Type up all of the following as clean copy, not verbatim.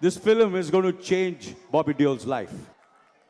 This film is going to change Bobby Deol's life.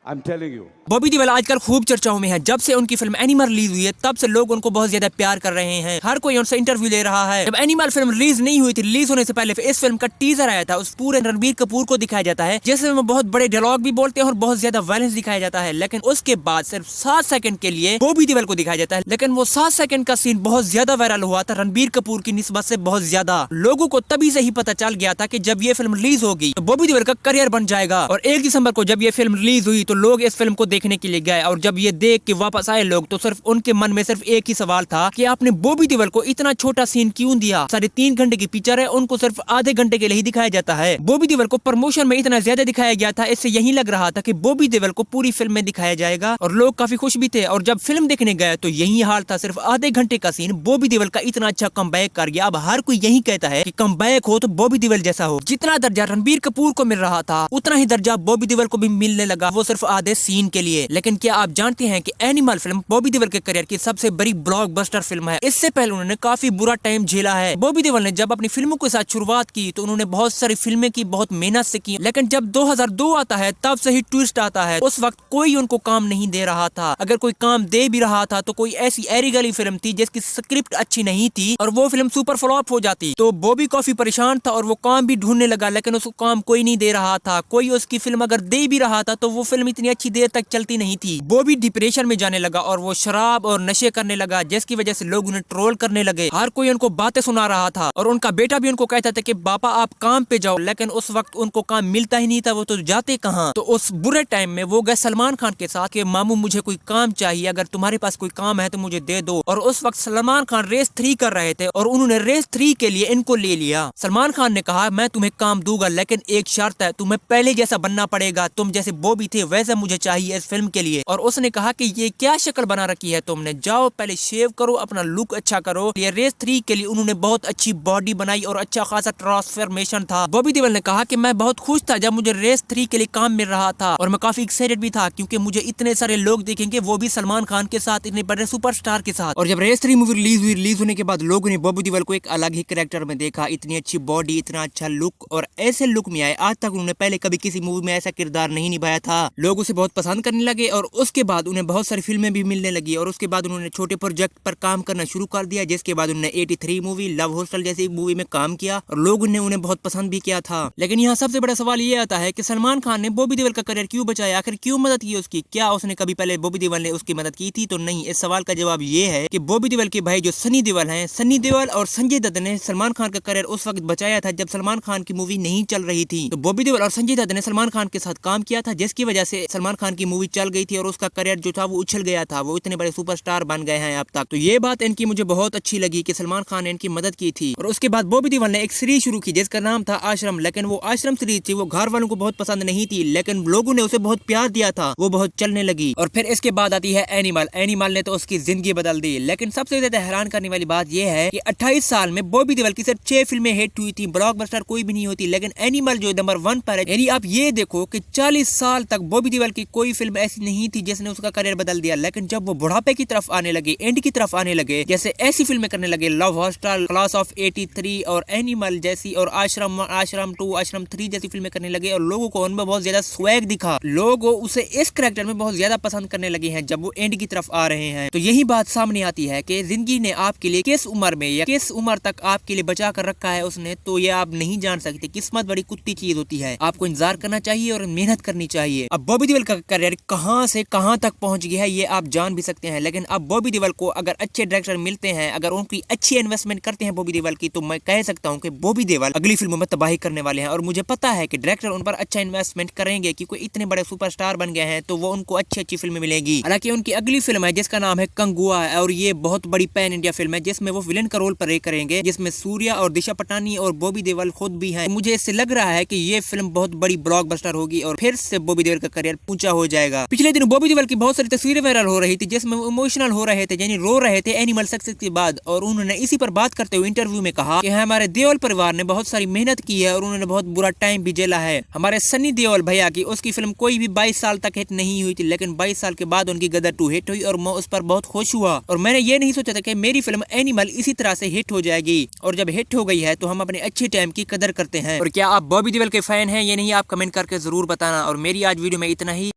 I'm telling you. Bobby Deol आजकल खूब चर्चाओं में है। जब से उनकी फिल्म एनिमल रिलीज हुई है तब से लोग उनको बहुत ज्यादा प्यार कर रहे हैं। हर कोई उनसे इंटरव्यू ले रहा है। जब एनिमल फिल्म रिलीज नहीं हुई थी, रिलीज होने से पहले इस फिल्म का टीजर आया था। उस पूरे रणबीर कपूर को दिखाया जाता है जैसे वो बहुत बड़े डायलॉग भी बोलते हैं और बहुत ज्यादा वायलेंस दिखाया जाता है। लेकिन उसके बाद सिर्फ 7 सेकंड के लिए बॉबी देओल को दिखाया जाता है। लेकिन वो 7 सेकंड का सीन बहुत ज्यादा वायरल हुआ था रणबीर कपूर की निस्बत से बहुत ज्यादा। लोगों को तभी से ही पता चल गया था कि जब ये फिल्म रिलीज होगी तो बॉबी देओल का करियर बन जाएगा। और 1 दिसंबर को जब ये फिल्म रिलीज हुई तो लोग इस फिल्म को देखने के लिए गए। और जब ये देख के वापस आए लोग तो सिर्फ उनके मन में सिर्फ एक ही सवाल था कि आपने बॉबी देओल को इतना छोटा सीन क्यों दिया। 3.5 घंटे की पिक्चर है, उनको सिर्फ आधे घंटे के लिए ही दिखाया जाता है। बॉबी देओल को प्रमोशन में इतना ज्यादा दिखाया गया था, इससे यही लग रहा था कि बॉबी देओल को पूरी फिल्म में दिखाया जाएगा और लोग काफी खुश भी थे। और जब फिल्म देखने गए तो यही हाल था, सिर्फ आधे घंटे का सीन बॉबी देओल का इतना अच्छा कमबैक कर गया। अब हर कोई यही कहता है कि कमबैक हो तो बॉबी देओल जैसा हो। जितना दर्जा रणबीर कपूर को मिल रहा था उतना ही दर्जा बॉबी देओल को भी मिलने लगा, वो सिर्फ आधे सीन के लिए। लेकिन क्या आप जानते हैं कि एनिमल फिल्म बॉबी देओल के करियर की सबसे बड़ी ब्लॉकबस्टर फिल्म है। इससे पहले उन्होंने काफी बुरा टाइम झेला है। बॉबी देओल ने जब अपनी फिल्मों के साथ शुरुआत की तो उन्होंने बहुत सारी फिल्में की, बहुत मेहनत से की। लेकिन जब 2002 आता है तब से ही ट्विस्ट आता है। उस वक्त कोई उनको काम नहीं दे रहा था। अगर कोई काम दे भी रहा था तो कोई ऐसी एरी गली फिल्म थी जिसकी स्क्रिप्ट अच्छी नहीं थी और वो फिल्म सुपर फ्लॉप हो जाती। तो बॉबी काफी परेशान था और वो काम भी ढूंढने लगा, लेकिन उसको काम कोई नहीं दे रहा था। कोई उसकी फिल्म अगर दे भी रहा था तो वो फिल्म इतनी अच्छी देर तक चलती नहीं थी। बॉबी डिप्रेशन में जाने लगा और वो शराब और नशे करने लगा, जिसकी वजह से लोग उन्हें ट्रोल करने लगे। हर कोई उनको बातें सुना रहा था और उनका बेटा भी उनको कहता था कि पापा आप काम पे जाओ, लेकिन उस वक्त उनको काम मिलता ही नहीं था, वो तो जाते कहाँ। तो उस बुरे टाइम में वो गए सलमान खान के साथ कि मामू मुझे कोई काम चाहिए, अगर तुम्हारे पास कोई काम है तो मुझे दे दो। और उस वक्त सलमान खान रेस 3 कर रहे थे और उन्होंने रेस 3 के लिए इनको ले लिया। सलमान खान ने कहा मैं तुम्हें काम दूंगा लेकिन एक शर्त है, तुम्हें पहले जैसा बनना पड़ेगा, तुम जैसे बॉबी थे वैसा मुझे चाहिए इस फिल्म के लिए। और उसने कहा कि ये क्या शक्ल बना रखी है तुमने, जाओ पहले शेव करो, अपना लुक अच्छा करो। ये रेस 3 के लिए उन्होंने बहुत अच्छी बॉडी बनाई और अच्छा खासा ट्रांसफॉर्मेशन था। बॉबी देओल ने कहा कि मैं बहुत खुश था जब मुझे रेस 3 के लिए काम मिल रहा था और मैं काफी एक्साइटेड भी था क्योंकि मुझे इतने सारे लोग देखेंगे, वो भी सलमान खान के साथ, इतने बड़े सुपरस्टार के साथ। और जब रेस 3 मूवी रिलीज हुई, रिलीज होने के बाद लोगों ने बॉबी देओल को एक अलग ही कैरेक्टर में देखा। इतनी अच्छी बॉडी, इतना अच्छा लुक और ऐसे लुक में आए, आज तक उन्होंने पहले कभी किसी मूवी में ऐसा किरदार नहीं निभाया था। लोग उसे बहुत पसंद करने लगे और उसके बाद उन्हें बहुत सारी फिल्में भी मिलने लगी। और उसके बाद उन्होंने छोटे प्रोजेक्ट पर काम करना शुरू कर दिया, जिसके बाद उन्होंने 83 मूवी, लव हॉस्टल जैसी मूवी में काम किया और लोगों ने उन्हें बहुत पसंद भी किया था। लेकिन यहाँ सबसे बड़ा सवाल ये आता है कि सलमान खान ने बॉबी देओल का करियर क्यों बचाया, आखिर क्यों मदद की उसकी? क्या उसने कभी पहले बॉबी देओल ने उसकी मदद की थी? तो नहीं। इस सवाल का जवाब ये है कि बॉबी देओल के भाई जो सनी देओल हैं, सनी देओल और संजय दत्त ने सलमान खान का करियर उस वक्त बचाया था जब सलमान खान की मूवी नहीं चल रही थी। तो बॉबी देओल और संजय दत्त ने सलमान खान के साथ काम किया था, जिसकी वजह से सलमान खान की मूवी चल गई थी और उसका करियर जो था वो उछल गया था। वो इतने बड़े सुपरस्टार बन गए हैं अब तक। तो ये बात इनकी मुझे बहुत अच्छी लगी कि सलमान खान ने इनकी मदद की थी। और उसके बाद बॉबी देओल ने एक सीरीज शुरू की जिसका नाम था आश्रम। लेकिन वो आश्रम सीरीज थी, वो घर वालों को बहुत पसंद नहीं थी, लेकिन लोगों ने उसे बहुत प्यार दिया था, वो बहुत चलने लगी। और फिर इसके बाद आती है एनिमल। एनिमल ने तो उसकी जिंदगी बदल दी। लेकिन सबसे ज्यादा हैरान करने वाली बात यह है कि 28 साल में बॉबी देओल की सिर्फ 6 फिल्में हिट हुई थी, ब्लॉकबस्टर कोई भी नहीं होती। लेकिन एनिमल जो नंबर 1 पर है, यानी आप ये देखो कि 40 साल तक बॉबी देओल की कोई फिल्म ऐसी नहीं थी जिसने उसका करियर बदल दिया। लेकिन जब वो बुढ़ापे की तरफ आने लगे, एंड की तरफ आने लगे, जैसे ऐसी फिल्में करने लगे, लव हॉस्टल, क्लास ऑफ 83 और एनिमल जैसी और आश्रम, आश्रम 2, आश्रम 3 जैसी फिल्में करने लगे और लोगों को उनमें बहुत ज्यादा स्वैग दिखा। लोग उसे इस कैरेक्टर में बहुत ज्यादा पसंद करने लगे हैं जब वो एंड की तरफ आ रहे हैं। तो यही बात सामने आती है कि जिंदगी ने आपके लिए किस उम्र में या किस उम्र तक आपके लिए बचा कर रखा है उसने, तो ये आप नहीं जान सकते। किस्मत बड़ी कुत्ती चीज होती है, आपको इंतजार करना चाहिए और मेहनत करनी चाहिए। अब बॉबी देओल का करियर कहां से कहां तक पहुंच गया है ये आप जान भी सकते हैं। लेकिन अब बॉबी देओल को अगर अच्छे डायरेक्टर मिलते हैं, अगर उनकी अच्छी इन्वेस्टमेंट करते हैं बॉबी देओल की, तो मैं कह सकता हूं कि बॉबी देओल अगली फिल्मों में तबाही करने वाले हैं। और मुझे पता है कि डायरेक्टर उन पर अच्छा इन्वेस्टमेंट करेंगे क्योंकि इतने बड़े सुपरस्टार बन गए हैं, तो वो उनको अच्छी अच्छी फिल्में मिलेगी। हालांकि उनकी अगली फिल्म है जिसका नाम है कंगुआ और ये बहुत बड़ी पैन इंडिया फिल्म है जिसमें वो विलेन का रोल प्ले करेंगे, जिसमें सूर्या और दिशा पटानी और बॉबी देओल खुद भी हैं। मुझे इससे लग रहा है कि ये फिल्म बहुत बड़ी ब्लॉकबस्टर होगी और फिर से बॉबी देओल का करियर करियर ऊंचा हो जाएगा। पिछले दिन बॉबी देओल की बहुत सारी तस्वीरें वायरल हो रही थी जिसमें इमोशनल हो रहे थे, यानी रो रहे थे एनिमल सक्सेस के बाद, और उन्होंने इसी पर बात करते हुए इंटरव्यू में कहा कि हमारे देओल परिवार ने बहुत सारी मेहनत की है और उन्होंने बहुत बुरा टाइम भी झेला है। हमारे सनी देओल भैया की उसकी फिल्म कोई भी 22 साल तक हिट नहीं हुई थी, लेकिन 22 साल के बाद उनकी गदर 2 हिट हुई और मैं उस पर बहुत खुश हुआ और मैंने ये नहीं सोचा था कि मेरी फिल्म एनिमल इसी तरह से हिट हो जाएगी, और जब हिट हो गई है तो हम अपने अच्छे टाइम की कदर करते हैं। और क्या आप बॉबी देओल के फैन हैं या नहीं, आप कमेंट करके जरूर बताना। और मेरी आज वीडियो में इतना ही।